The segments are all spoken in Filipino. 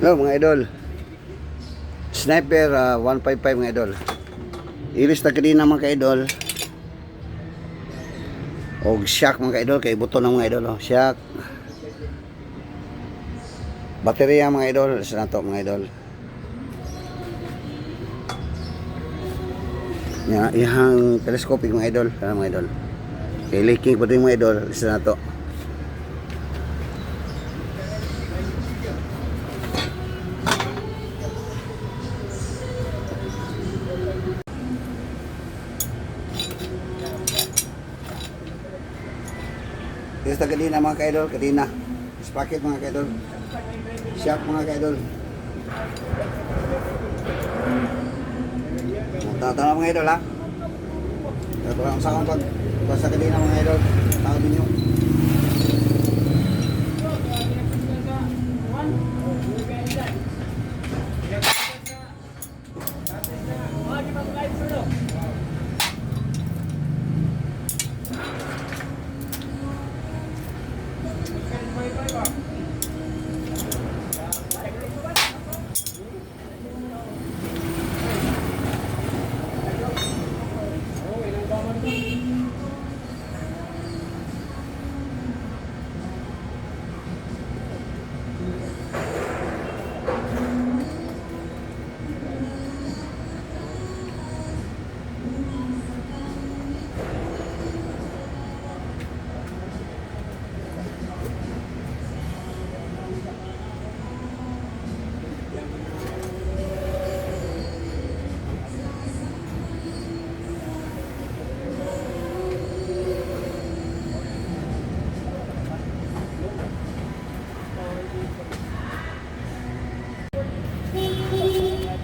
Hello mga idol. Sniper 155 mga idol. Iris na kanina mga idol. Og shock mga idol kay buto ng mga idol oh. Shock. Baterya mga idol, sa nato mga idol. Ya, ihang telescopic mga idol, mga idol. Kay leaking pa din mga idol, sa nato. Ito kanina mga kaidol, kanina. Sprocket mga kaidol. Shock mga kaidol. Tatawa mga idol ha. Ito lang sa akong basta kanina mga idol. Tawag ninyo.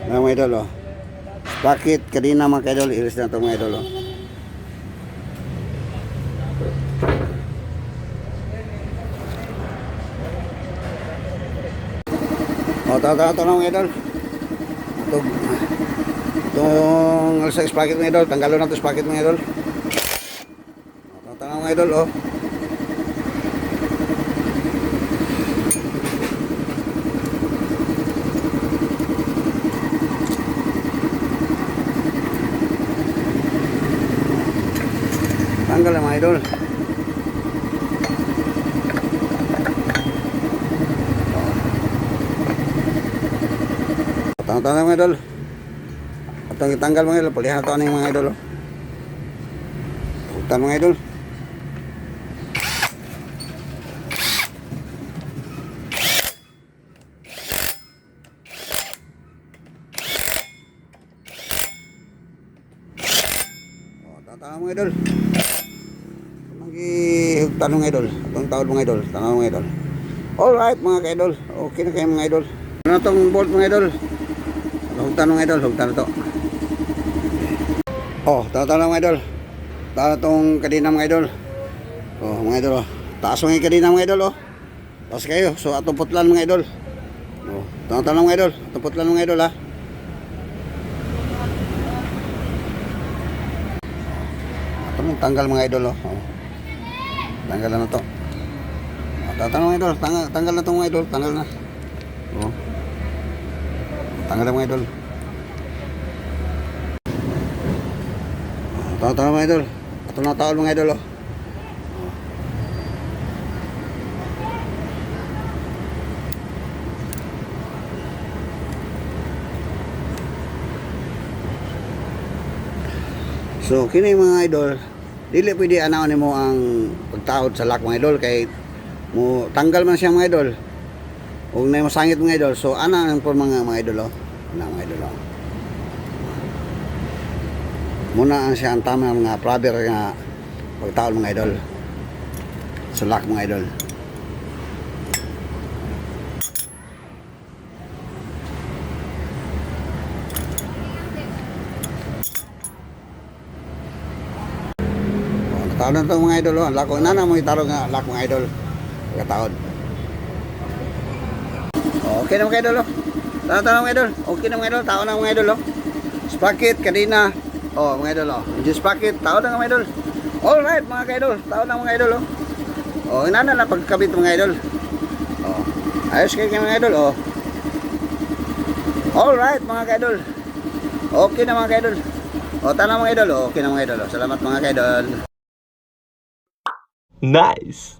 Mga idol oh. Bakit kanina mga idol iris na ito mga idol oh. Oh, ito na mga idol. Itong alsa sprocket mga idol, tanggalon na ito sprocket mga idol. Ito na mga idol oh. Tanggal na mga idol. Tanggal mga idol. Atong itanggal mga idol. Palihan ito aning mga idol. Hutan mga idol. Tanggal mga idol. Tanong mga idol, itong taon mga idol, tanong mga idol. Alright mga ka-idol, okay na kayo mga idol. Ano na itong bolt mga idol? Hugtan mga idol, hugtan na ito. Oh, tanong mga idol. Tanong itong kadina mga idol. Oh mga idol, oh. Taas mga kadina mga idol, oh. Taas kayo, so atong putlan mga idol. Oh, tanong mga idol, atong putlan mga idol ha. Atong tanggal mga idol, oh. Tanggal na to. Tatanong idol, tanggal na to mga idol, tanggal na. Oh. Tanggal na mga idol. Tatanong mga idol. Ito na taon mga idol oh. So kini mga idol, dili pwede anaon nimo ang pagtaod sa lock mga idol kay mo tanggal man siya mga idol. Ug nay masangit mga idol. So ana ang por mga idol oh. Ana mga idol oh. Muna ang siya ang tama mga proper nga pagtaod mga idol. Sa lock mga idol. Taon na ito mga idol, oh. Lako na mo itaro nga lak mga idol. Pagkataon. Okay na mga idol, oh. Taon na mga idol. Okay na mga idol, taon na mga idol, oh. Sprocket kanina. Oh mga idol, oh. Yung sprocket, taon na mga idol. Alright mga idol, taon na mga idol, oh. Oh, inana na pagkabit mga idol. Oh. Ayos kayo mga idol, oh. Alright mga kaidol. Okay na mga kaidol. O tana mga idol, okay na mga idol. Salamat mga kaidol. Nice.